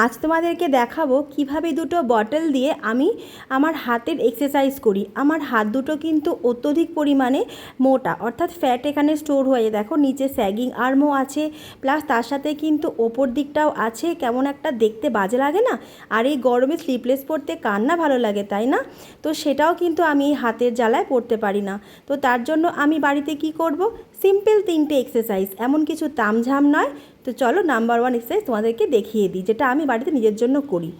আজ তোমাদেরকে দেখাবো কিভাবে দুটো বটল দিয়ে আমি আমার হাতের এক্সারসাইজ করি। আমার হাত দুটো কিন্তু অত্যধিক পরিমাণে মোটা, অর্থাৎ ফ্যাট এখানে স্টোর হয়ে, দেখো নিচে স্যাগিং আর্মও আছে, প্লাস তার সাথে কিন্তু ওপর দিকটাও আছে। কেমন একটা দেখতে বাজে লাগে না? আর এই গরমে স্লিপলেস পরতে কার না ভালো লাগে, তাই না? তো সেটাও কিন্তু আমি হাতের জ্বালায় পরতে পারি না। তো তার জন্য আমি বাড়িতে কি করব, সিম্পল 3টে এক্সারসাইজ, এমন কিছু তামঝাম নয়। তো চলো নাম্বার 1 এক্সারসাইজ তোমাদেরকে দেখিয়ে দিই, যেটা আমি বাড়িতে নিজের জন্য করি।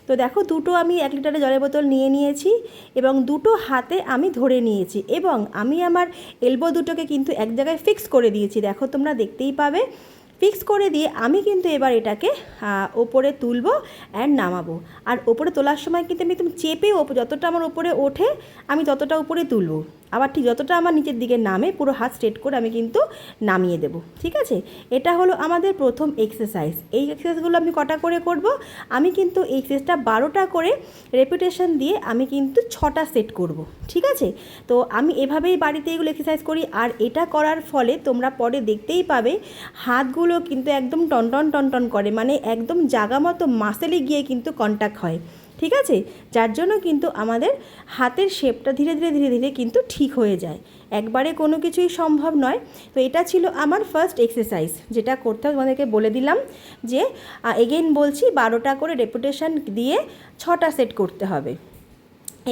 তো দেখো, দুটো আমি 1 লিটারের জলের বোতল নিয়ে নিয়েছি এবং দুটো হাতে আমি ধরে নিয়েছি এবং আমি আমার এলবো দুটোকে কিন্তু এক জায়গায় ফিক্স করে দিয়েছি। দেখো তোমরা দেখতেই পাবে, ফিক্স করে দিয়ে আমি কিন্তু এবার এটাকে ওপরে তুলবো অ্যান্ড নামাবো। আর ওপরে তোলার সময় কিন্তু আমি একদম চেপে যতটা আমার ওপরে ওঠে আমি ততটা উপরে তুলবো, আবার ঠিক যতটা আমার নিচের দিকে নামে পুরো হাত স্ট্রেট করে আমি কিন্তু নামিয়ে দেবো। ঠিক আছে, এটা হলো আমাদের প্রথম এক্সারসাইজ। এই এক্সারসাইজগুলো আমি কটা করে করব, আমি কিন্তু এই এক্সারসাইজটা 12টা করে রেপিটেশন দিয়ে আমি কিন্তু 6টা সেট করব। ঠিক আছে, তো আমি এভাবেই বাড়িতে এগুলো এক্সারসাইজ করি। আর এটা করার ফলে তোমরা পরে দেখতেই পাবে হাতগুলো কিন্তু একদম টনটন টনটন করে, মানে একদম জাগা মতো মাসেলে গিয়ে কিন্তু কন্ট্যাক্ট হয়। ঠিক আছে, যার জন্য কিন্তু আমাদের হাতের শেপটা ধীরে ধীরে ধীরে ধীরে কিন্তু ঠিক হয়ে যায়। একবারে কোনো কিছুই সম্ভব নয়। তো এটা ছিল আমার ফার্স্ট এক্সারসাইজ, যেটা করতে হবে তোমাদেরকে বলে দিলাম যে এগেইন বলছি 12টা করে রেপিটেশন দিয়ে 6টা সেট করতে হবে।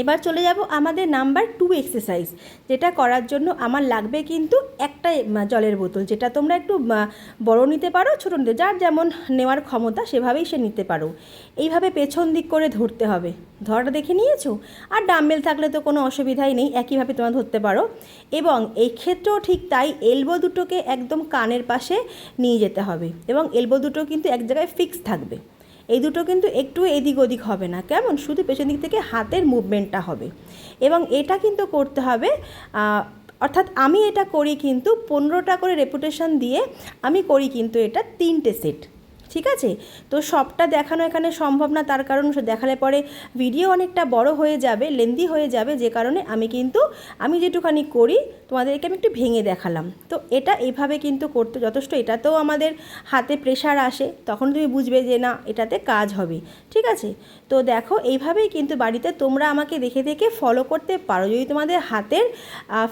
এবার চলে যাব আমাদের নাম্বার 2 এক্সারসাইজ, যেটা করার জন্য আমার লাগবে কিন্তু একটা জলের বোতল, যেটা তোমরা একটু বড় নিতে পারো, ছোটো নিতে, যার যেমন নেওয়ার ক্ষমতা সেভাবেই সে নিতে পারো। এইভাবে পেছন দিক করে ধরতে হবে, ধরাটা দেখে নিয়েছো? আর ডাম্বেল থাকলে তো কোনো অসুবিধাই নেই, একইভাবে তোমরা ধরতে পারো। এবং এই ক্ষেত্রেও ঠিক তাই, এলবো দুটোকে একদম কানের পাশে নিয়ে যেতে হবে এবং এলবো দুটো কিন্তু এক জায়গায় ফিক্স থাকবে। এই দুটো কিন্তু একটু এদিক ওদিক হবে না, কেমন, শুধু পেছন দিক থেকে হাতের মুভমেন্টটা হবে। এবং এটা কিন্তু করতে হবে, অর্থাৎ আমি এটা করি কিন্তু 15টা করে রেপিটেশন দিয়ে আমি করি কিন্তু এটা 3টে সেট। ঠিক আছে, তো সবটা দেখানো এখানে সম্ভব না, তার কারণ দেখালে পরে ভিডিও অনেকটা বড় হয়ে যাবে, লেন্দি হয়ে যাবে, যে কারণে আমি যেটুখানি করি তোমাদেরকে আমি একটু ভেঙে দেখালাম। তো এটা এইভাবে কিন্তু করতে যথেষ্ট। এটাতেও আমাদের হাতে প্রেশার আসে, তখন তুমি বুঝবে যে না, এটাতে কাজ হবে। ঠিক আছে, তো দেখো এইভাবেই কিন্তু বাড়িতে তোমরা আমাকে দেখে দেখে ফলো করতে পারো, যদি তোমাদের হাতের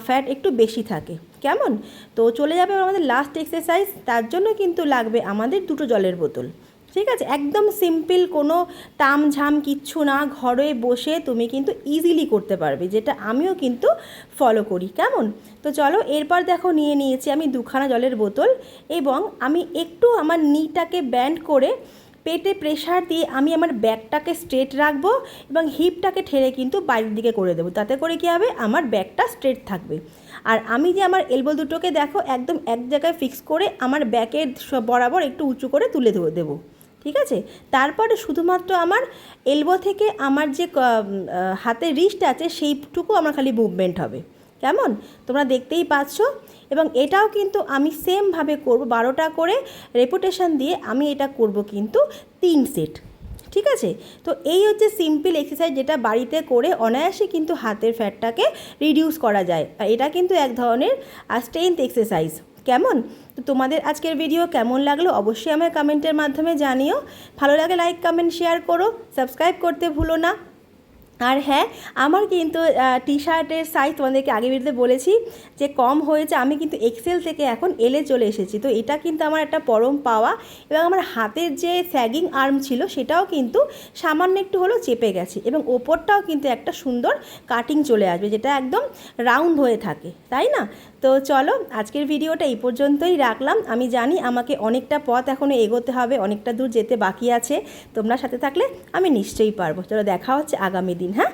ফ্যাট একটু বেশি থাকে। কেমন, তো চলে যাবে আমাদের লাস্ট এক্সারসাইজ। তার জন্য কিন্তু লাগবে আমাদের 2টো জলের বোতল। ঠিক আছে, একদম সিম্পল, কোনো তামঝাম কিচ্ছু না, ঘরে বসে তুমি কিন্তু ইজিলি করতে পারবে, যেটা আমিও কিন্তু ফলো করি। কেমন, তো চলো এরপর দেখো নিয়ে নিয়েছি আমি 2খানা জলের বোতল এবং আমি একটু আমার নিটাকে ব্যান্ড করে পেটে প্রেশার দিয়ে আমি আমার ব্যাকটাকে স্ট্রেট রাখবো এবং হিপটাকে ঠেলে কিন্তু বাইরের দিকে করে দেবো। তাতে করে কী হবে, আমার ব্যাকটা স্ট্রেট থাকবে। আর আমি যে আমার এলবো দুটোকে দেখো একদম এক জায়গায় ফিক্স করে আমার ব্যাকের বরাবর একটু উঁচু করে তুলে দেবো। ঠিক আছে, তারপরে শুধুমাত্র আমার এলবো থেকে আমার যে হাতের রিস্ট আছে সেইটুকু আমার খালি মুভমেন্ট হবে। কেমন, তোমরা দেখতেই পাচ্ছ। এবং এটাও কিন্তু আমি সেমভাবে করব, 12টা করে রেপিটেশন দিয়ে আমি এটা করব কিন্তু 3 সেট। ঠিক আছে, তো এই হচ্ছে সিম্পল এক্সারসাইজ, যেটা বাড়িতে করে অনায়াসে কিন্তু হাতের ফ্যাটটাকে রিডিউস করা যায়। আর এটা কিন্তু এক ধরনের স্ট্রেংথ এক্সারসাইজ। কেমন, তো তোমাদের আজকের ভিডিও কেমন লাগলো অবশ্যই আমায় কমেন্টের মাধ্যমে জানিও। ভালো লাগে লাইক কমেন্ট শেয়ার করো, সাবস্ক্রাইব করতে ভুলো না। আর হ্যাঁ, আমার কিন্তু টি শার্টের সাইজ তোমাদেরকে আগে ভিডিওতে বলেছি যে কম হয়েছে, আমি কিন্তু এক্সেল থেকে এখন এলে চলে এসেছি। তো এটা কিন্তু আমার একটা পরম পাওয়া। এবং আমার হাতের যে স্যাগিং আর্ম ছিল সেটাও কিন্তু সামান্য একটু হলেও চেপে গেছে এবং ওপরটাও কিন্তু একটা সুন্দর কাটিং চলে আসবে, যেটা একদম রাউন্ড হয়ে থাকে, তাই না? তো চলো আজকের ভিডিওটা এই পর্যন্তই রাখলাম। আমি জানি আমাকে অনেকটা পথ এখনও এগোতে হবে, অনেকটা দূর যেতে বাকি আছে। তোমরা সাথে থাকলে আমি নিশ্চয়ই পারবো। চলো দেখা হচ্ছে আগামী দিন। হ্যাঁ,